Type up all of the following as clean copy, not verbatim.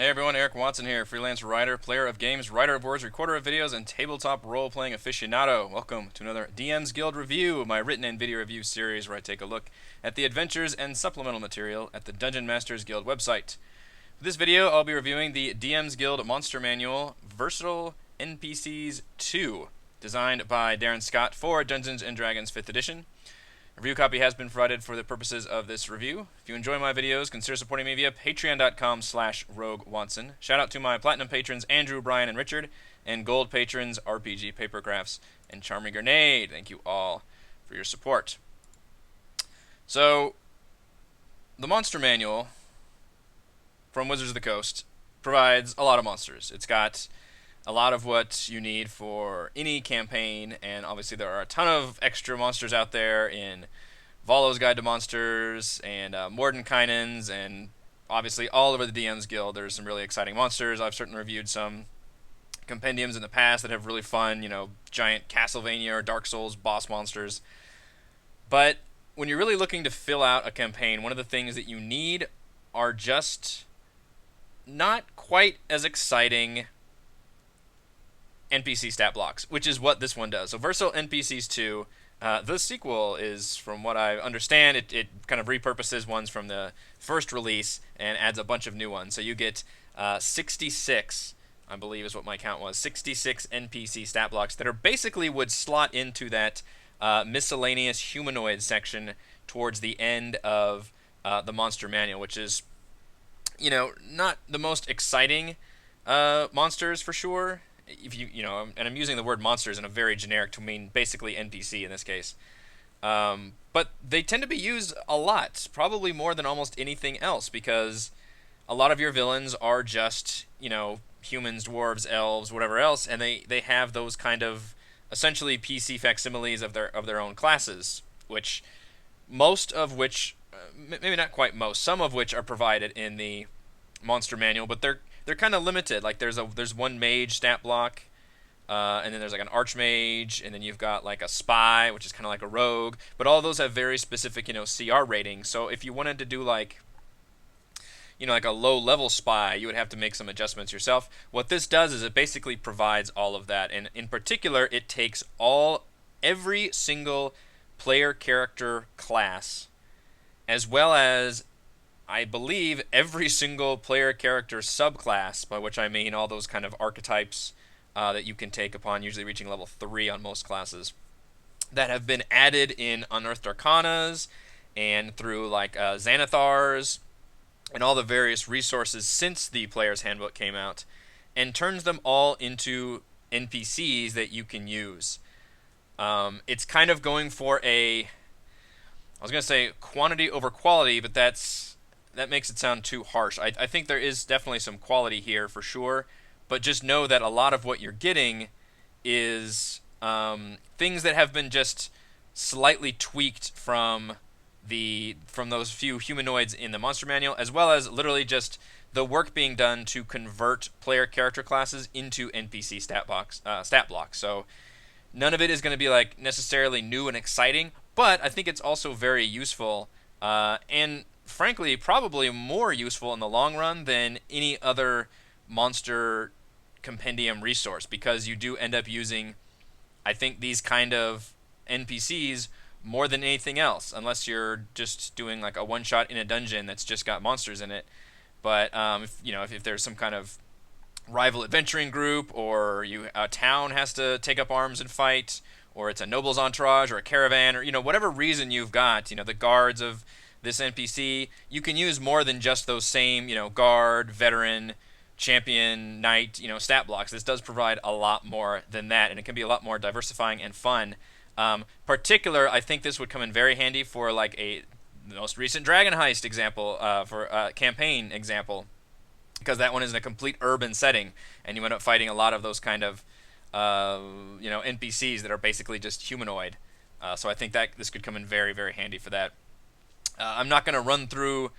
Hey everyone, Eric Watson here, freelance writer, player of games, writer of words, recorder of videos, and tabletop role-playing aficionado. Welcome to another DM's Guild review, my written and video review series where I take a look at the adventures and supplemental material at the Dungeon Masters Guild website. For this video, I'll be reviewing the DM's Guild Monster Manual Versatile NPCs 2, designed by Darrin Scott for Dungeons & Dragons 5th edition. A review copy has been provided for the purposes of this review. If you enjoy my videos, consider supporting me via patreon.com/roguewatson. Shout out to my platinum patrons Andrew, Brian, and Richard, and gold patrons RPG Papergraphs and Charming Grenade. Thank you all for your support. So, the Monster Manual from Wizards of the Coast provides a lot of monsters. It's got a lot of what you need for any campaign, and obviously there are a ton of extra monsters out there in Volo's Guide to Monsters and Mordenkainen's, and obviously all over the DM's Guild there's some really exciting monsters. I've certainly reviewed some compendiums in the past that have really fun, giant Castlevania or Dark Souls boss monsters. But when you're really looking to fill out a campaign, one of the things that you need are just not quite as exciting NPC stat blocks, which is what this one does. So Versatile NPCs 2, the sequel is, from what I understand, it kind of repurposes ones from the first release and adds a bunch of new ones. So you get 66, I believe is what my count was, 66 NPC stat blocks that are basically would slot into that miscellaneous humanoid section towards the end of the Monster Manual, which is, not the most exciting monsters for sure. If and I'm using the word monsters in a very generic to mean basically NPC in this case. But they tend to be used a lot, probably more than almost anything else, because a lot of your villains are just, humans, dwarves, elves, whatever else, and they have those kind of essentially PC facsimiles of their own classes, which most of which, maybe not quite most, some of which are provided in the Monster Manual, but they're kind of limited. Like there's one mage stat block, and then there's like an archmage, and then you've got like a spy, which is kind of like a rogue. But all of those have very specific, CR ratings. So if you wanted to do like a low level spy, you would have to make some adjustments yourself. What this does is it basically provides all of that, and in particular, it takes every single player character class, as well as I believe every single player character subclass, by which I mean all those kind of archetypes that you can take upon usually reaching level 3 on most classes, that have been added in Unearthed Arcanas and through like Xanathars and all the various resources since the Player's Handbook came out, and turns them all into NPCs that you can use. It's kind of going for I was going to say quantity over quality, but that makes it sound too harsh. I think there is definitely some quality here for sure, but just know that a lot of what you're getting is things that have been just slightly tweaked from those few humanoids in the Monster Manual, as well as literally just the work being done to convert player character classes into NPC stat blocks. So none of it is going to be like necessarily new and exciting, but I think it's also very useful and frankly probably more useful in the long run than any other monster compendium resource, because you do end up using, I think, these kind of NPCs more than anything else, unless you're just doing like a one shot in a dungeon that's just got monsters in it. But if there's some kind of rival adventuring group, or a town has to take up arms and fight, or it's a noble's entourage or a caravan, or whatever reason you've got, the guards of this NPC, you can use more than just those same, guard, veteran, champion, knight, stat blocks. This does provide a lot more than that, and it can be a lot more diversifying and fun. Particular, I think this would come in very handy for like the most recent Dragon Heist example, for a campaign example, because that one is in a complete urban setting, and you end up fighting a lot of those kind of NPCs that are basically just humanoid. So I think that this could come in very, very handy for that. I'm not going to run through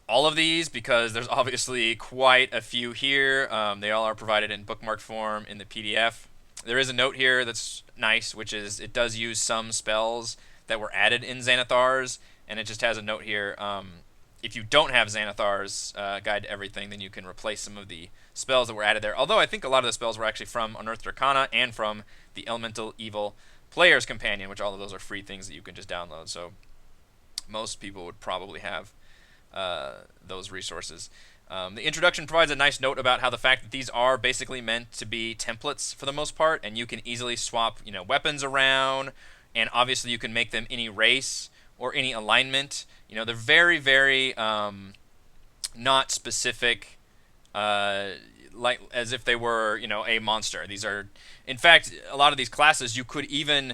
all of these because there's obviously quite a few here. They all are provided in bookmark form in the PDF. There is a note here that's nice, which is it does use some spells that were added in Xanathars, and it just has a note here if you don't have Xanathar's Guide to Everything, then you can replace some of the spells that were added there. Although I think a lot of the spells were actually from Unearthed Arcana and from the Elemental Evil Player's Companion, which all of those are free things that you can just download. So most people would probably have those resources. The introduction provides a nice note about how the fact that these are basically meant to be templates for the most part, and you can easily swap, weapons around, and obviously you can make them any race or any alignment. They're very, very not specific, like as if they were, a monster. These are, in fact, a lot of these classes you could even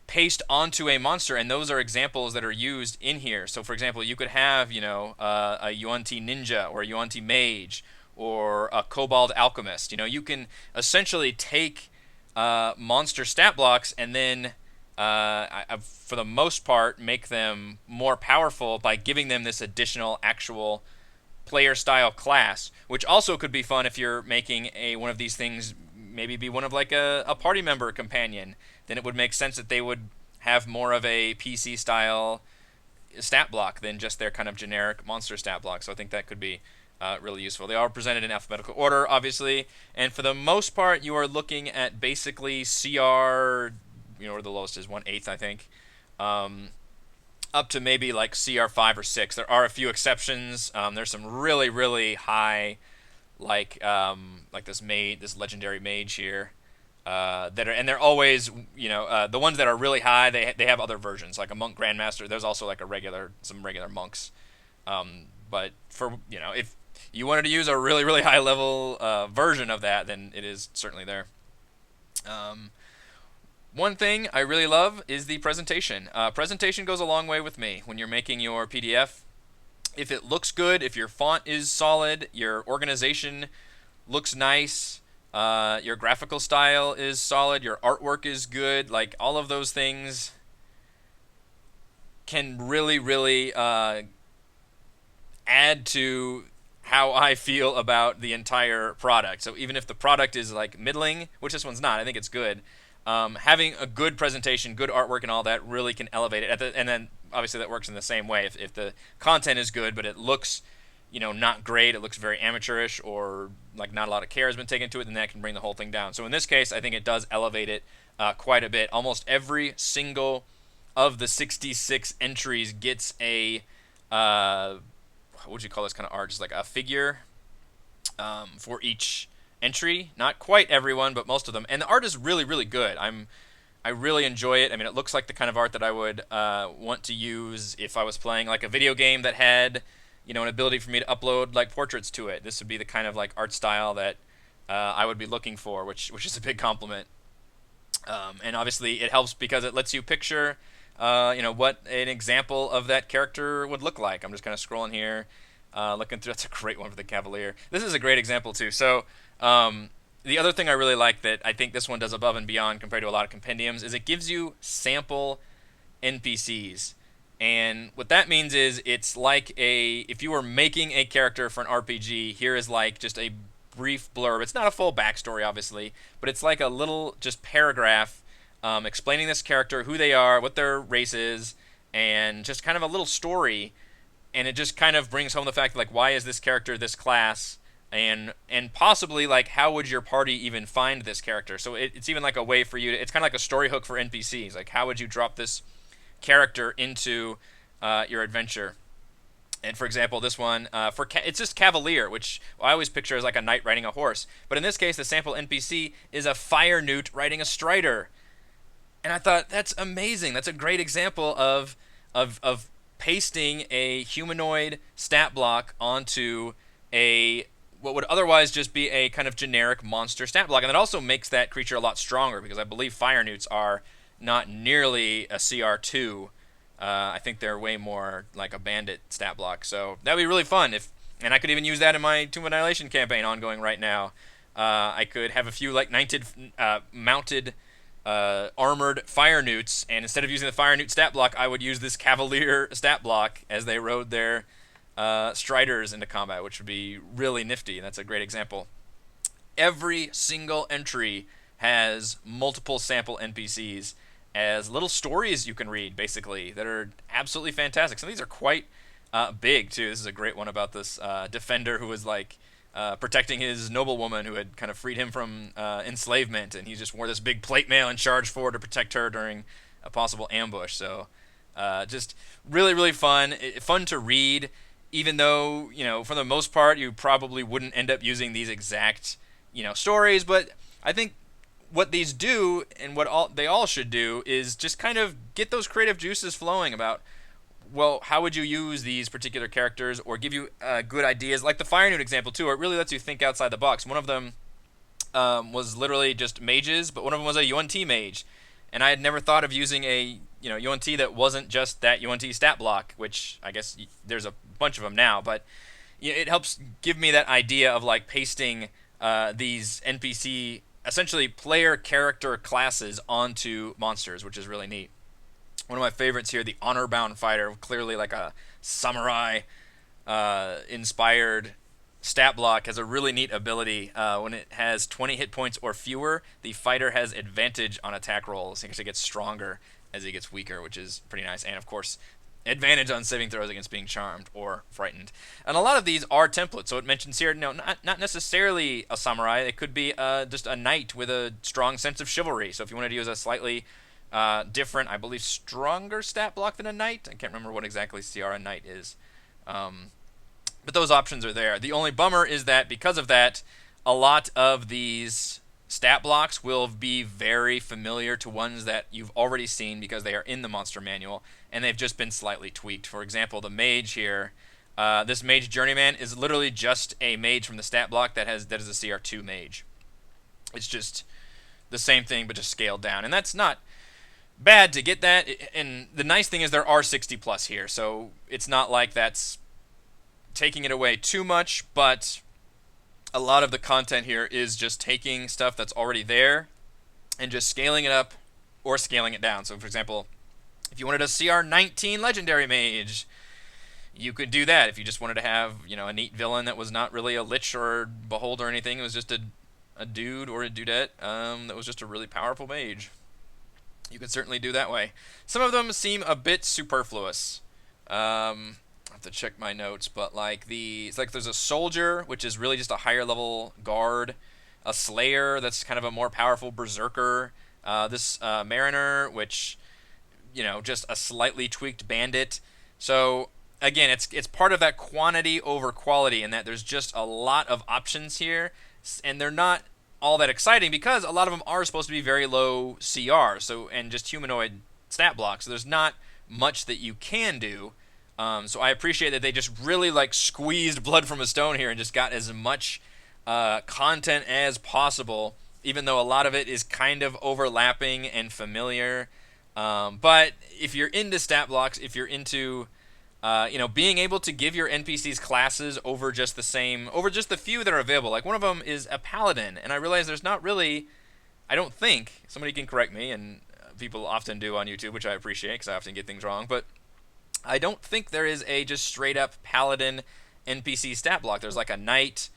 paste onto a monster, and those are examples that are used in here. So, for example, you could have, a Yuan-Ti ninja or a Yuan-Ti mage or a kobold alchemist. You can essentially take monster stat blocks and then, for the most part, make them more powerful by giving them this additional actual player style class, which also could be fun if you're making one of these things maybe be one of like a party member companion. Then it would make sense that they would have more of a PC style stat block than just their kind of generic monster stat block. So I think that could be really useful. They are presented in alphabetical order, obviously, and for the most part, you are looking at basically CR, where the lowest is 1/8, I think, up to maybe like CR 5 or 6. There are a few exceptions. There's some really, really high, like this legendary mage here. They're always, the ones that are really high, they have other versions, like a monk grandmaster. There's also like some regular monks. But for, if you wanted to use a really, really high level version of that, then it is certainly there. One thing I really love is the presentation. Presentation goes a long way with me when you're making your PDF. If it looks good, if your font is solid, your organization looks nice, your graphical style is solid, your artwork is good, like all of those things can really, really add to how I feel about the entire product. So even if the product is like middling, which this one's not, I think it's good, having a good presentation, good artwork, and all that really can elevate it. And then obviously that works in the same way. If the content is good, but it looks, not great, it looks very amateurish, or like not a lot of care has been taken to it, then that can bring the whole thing down. So in this case, I think it does elevate it quite a bit. Almost every single of the 66 entries gets a what would you call this kind of art? Just like a figure for each entry. Not quite everyone, but most of them. And the art is really, really good. I really enjoy it. I mean, it looks like the kind of art that I would want to use if I was playing like a video game that had, an ability for me to upload like portraits to it. This would be the kind of like art style that I would be looking for, which is a big compliment. And obviously, it helps because it lets you picture, what an example of that character would look like. I'm just kind of scrolling here, looking through. That's a great one for the Cavalier. This is a great example too. So the other thing I really like that I think this one does above and beyond compared to a lot of compendiums is it gives you sample NPCs. And what that means is it's like if you were making a character for an RPG, here is like just a brief blurb. It's not a full backstory, obviously, but it's like a little just paragraph explaining this character, who they are, what their race is, and just kind of a little story. And it just kind of brings home the fact, like, why is this character this class? And possibly, like, how would your party even find this character? So it's even like a way for you to, it's kind of like a story hook for NPCs. Like, how would you drop this character into your adventure? And for example, this one, it's just Cavalier, which I always picture as like a knight riding a horse. But in this case, the sample NPC is a fire newt riding a strider. And I thought, that's amazing. That's a great example of pasting a humanoid stat block onto what would otherwise just be a kind of generic monster stat block. And that also makes that creature a lot stronger, because I believe fire newts are not nearly a CR2. I think they're way more like a bandit stat block. So that would be really fun. And I could even use that in my Tomb of Annihilation campaign ongoing right now. I could have a few like mounted armored fire newts, and instead of using the fire newt stat block, I would use this Cavalier stat block as they rode their striders into combat, which would be really nifty. And that's a great example. Every single entry has multiple sample NPCs as little stories you can read, basically, that are absolutely fantastic. Some of these are quite Big too. This is a great one about this defender who was like protecting his noblewoman who had kind of freed him from enslavement, and he just wore this big plate mail and charged forward to protect her during a possible ambush. So just really, really fun. Fun to read, even though for the most part you probably wouldn't end up using these exact stories. But I think what these do and what they all should do is just kind of get those creative juices flowing about, well, how would you use these particular characters, or give you good ideas, like the Fire Newt example too. It really lets you think outside the box. One of them was literally just mages, but one of them was a UNT mage, and I had never thought of using a UNT that wasn't just that UNT stat block, which I guess there's a bunch of them now, but it helps give me that idea of like pasting these NPC, essentially player character classes, onto monsters, which is really neat. One of my favorites here, the honor-bound fighter, clearly like a samurai inspired stat block, has a really neat ability. When it has 20 hit points or fewer, the fighter has advantage on attack rolls. He actually gets stronger as he gets weaker, which is pretty nice. And of course, advantage on saving throws against being charmed or frightened. And a lot of these are templates. So it mentions here, not necessarily a samurai. It could be just a knight with a strong sense of chivalry. So if you wanted to use a slightly different, I believe, stronger stat block than a knight. I can't remember what exactly CR a knight is. But those options are there. The only bummer is that because of that, a lot of these stat blocks will be very familiar to ones that you've already seen because they are in the monster manual and they've just been slightly tweaked. For example, the mage here, this mage journeyman is literally just a mage from the stat block that is a CR2 mage. It's just the same thing but just scaled down, and that's not bad to get that. And the nice thing is there are 60 plus here, so it's not like that's taking it away too much, but a lot of the content here is just taking stuff that's already there and just scaling it up or scaling it down. So for example, if you wanted a CR19 legendary mage, you could do that. If you just wanted to have a neat villain that was not really a lich or behold or anything, it was just a dude or a dudette that was just a really powerful mage, you could certainly do that way. Some of them seem a bit superfluous. I have to check my notes, but it's like there's a soldier, which is really just a higher level guard, a slayer that's kind of a more powerful berserker, this mariner, which just a slightly tweaked bandit. So again, it's part of that quantity over quality, in that there's just a lot of options here, and they're not all that exciting because a lot of them are supposed to be very low CR, and just humanoid stat blocks. So there's not much that you can do. So I appreciate that they just really squeezed blood from a stone here and just got as much content as possible, even though a lot of it is kind of overlapping and familiar. But if you're into stat blocks, if you're into being able to give your NPCs classes over just the few that are available. Like one of them is a paladin, and I realize there's not really, I don't think, somebody can correct me, and people often do on YouTube, which I appreciate because I often get things wrong, but I don't think there is a just straight up paladin NPC stat block. There's like a knight,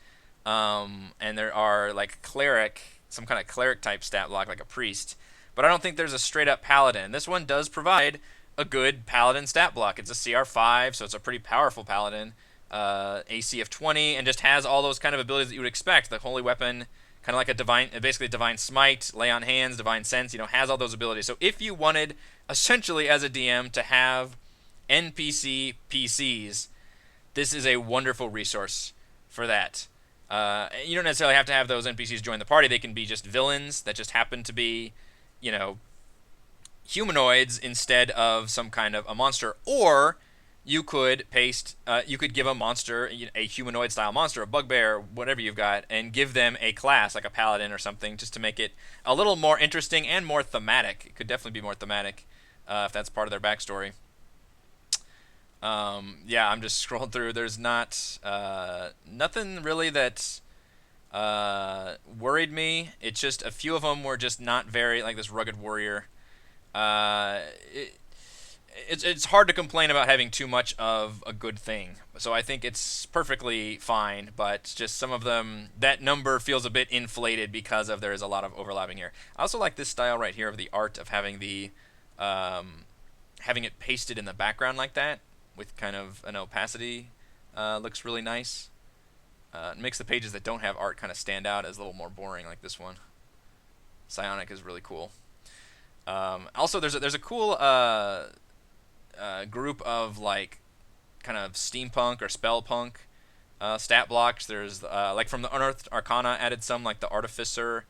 and there are cleric, some kind of cleric type stat block, like a priest, but I don't think there's a straight up paladin. This one does provide a good paladin stat block. It's a CR5, so it's a pretty powerful paladin, AC of 20, and just has all those kind of abilities that you would expect. The holy weapon, kind of like basically a divine smite, lay on hands, divine sense, has all those abilities. So if you wanted, essentially as a DM, to have NPC PCs, this is a wonderful resource for that. You don't necessarily have to have those NPCs join the party. They can be just villains that just happen to be, humanoids instead of some kind of a monster. Or you could give a monster, a humanoid style monster, a bugbear, whatever you've got, and give them a class like a paladin or something, just to make it a little more interesting and more thematic. It could definitely be more thematic if that's part of their backstory. Yeah, I'm just scrolling through. There's not nothing really that worried me. It's just a few of them were just not very, like this rugged warrior. It's hard to complain about having too much of a good thing. So I think it's perfectly fine, but just some of them, that number feels a bit inflated because there is a lot of overlapping here. I also like this style right here of the art of having having it pasted in the background like that. with kind of an opacity. Looks really nice. It makes the pages that don't have art kind of stand out as a little more boring, like this one. Psionic is really cool. Also, there's a cool group of like kind of steampunk or spellpunk stat blocks. There's like from the Unearthed Arcana added some like the Artificer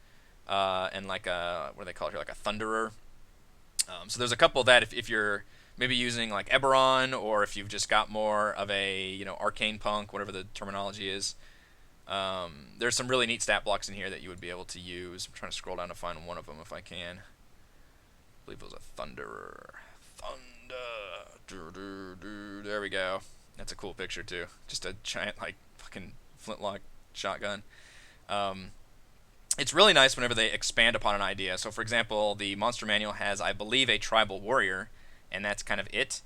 and like a what do they call it here, like a Thunderer. So there's a couple that if you're maybe using like Eberron, or if you've just got more of a arcane punk, whatever the terminology is. There's some really neat stat blocks in here that you would be able to use. I'm trying to scroll down to find one of them if I can. I believe it was a Thunderer. There we go. That's a cool picture too. Just a giant like fucking flintlock shotgun. Um, it's really nice whenever they expand upon an idea. So for example, the monster manual has, I believe, a tribal warrior, and that's kind of it.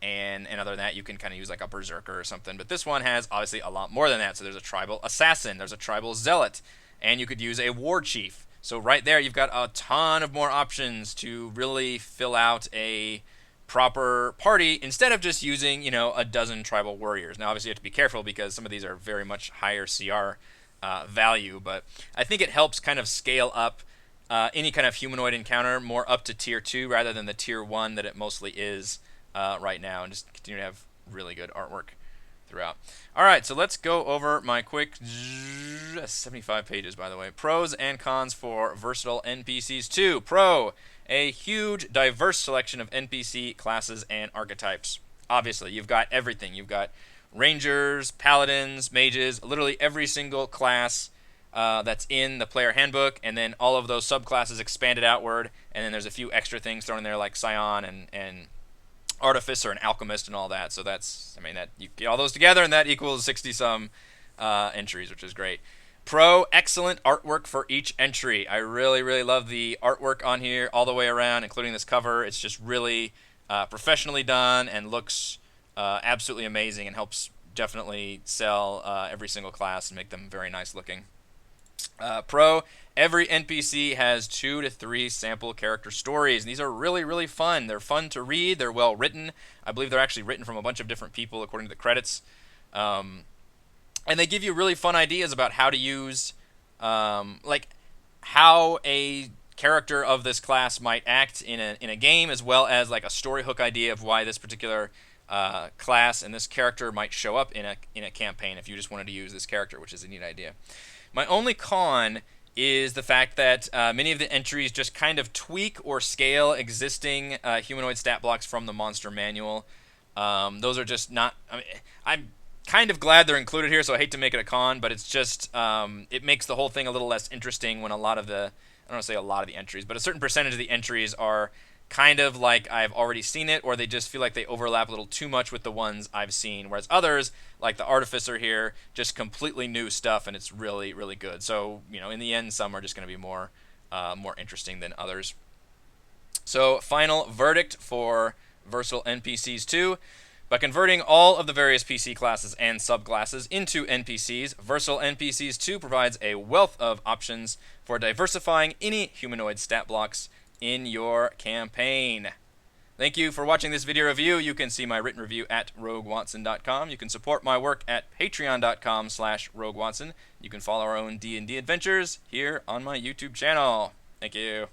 And other than that, you can kind of use like a berserker or something. But this one has obviously a lot more than that. So there's a tribal assassin, there's a tribal zealot, and you could use a war chief. So right there, you've got a ton of more options to really fill out a proper party instead of just using, a dozen tribal warriors. Now, obviously, you have to be careful because some of these are very much higher CR value, but I think it helps kind of scale up any kind of humanoid encounter more up to tier 2 rather than the tier 1 that it mostly is right now, and just continue to have really good artwork throughout. All right, so let's go over my quick 75 pages, by the way. Pros and cons for Versatile NPCs 2. Pro: a huge, diverse selection of NPC classes and archetypes. Obviously, you've got everything. You've got rangers, paladins, mages, literally every single class that's in the player handbook, and then all of those subclasses expanded outward, and then there's a few extra things thrown in there like Scion and Artificer and Alchemist and all that. So that's, that you get all those together, and that equals 60-some entries, which is great. Pro: excellent artwork for each entry. I really, really love the artwork on here all the way around, including this cover. It's just really professionally done and looks absolutely amazing, and helps definitely sell every single class and make them very nice looking. Pro: every NPC has 2 to 3 sample character stories, and these are really, really fun. They're fun to read. They're well written. I believe they're actually written from a bunch of different people according to the credits. And they give you really fun ideas about how to use, like how a character of this class might act in a game, as well as like a story hook idea of why this particular class and this character might show up in a campaign if you just wanted to use this character, which is a neat idea. My only con is the fact that many of the entries just kind of tweak or scale existing humanoid stat blocks from the monster manual. Those are just not. I'm kind of glad they're included here, so I hate to make it a con, but it's just it makes the whole thing a little less interesting when a lot of the, I don't want to say a lot of the entries, but a certain percentage of the entries are kind of like I've already seen it, or they just feel like they overlap a little too much with the ones I've seen, whereas others, like the Artificer here, just completely new stuff, and it's really, really good. So, in the end, some are just going to be more interesting than others. So, final verdict for Versatile NPCs 2. By converting all of the various PC classes and subclasses into NPCs, Versatile NPCs 2 provides a wealth of options for diversifying any humanoid stat blocks in your campaign. Thank you for watching this video review. You can see my written review at roguewatson.com. You can support my work at patreon.com/roguewatson. You can follow our own D&D adventures here on my YouTube channel. Thank you.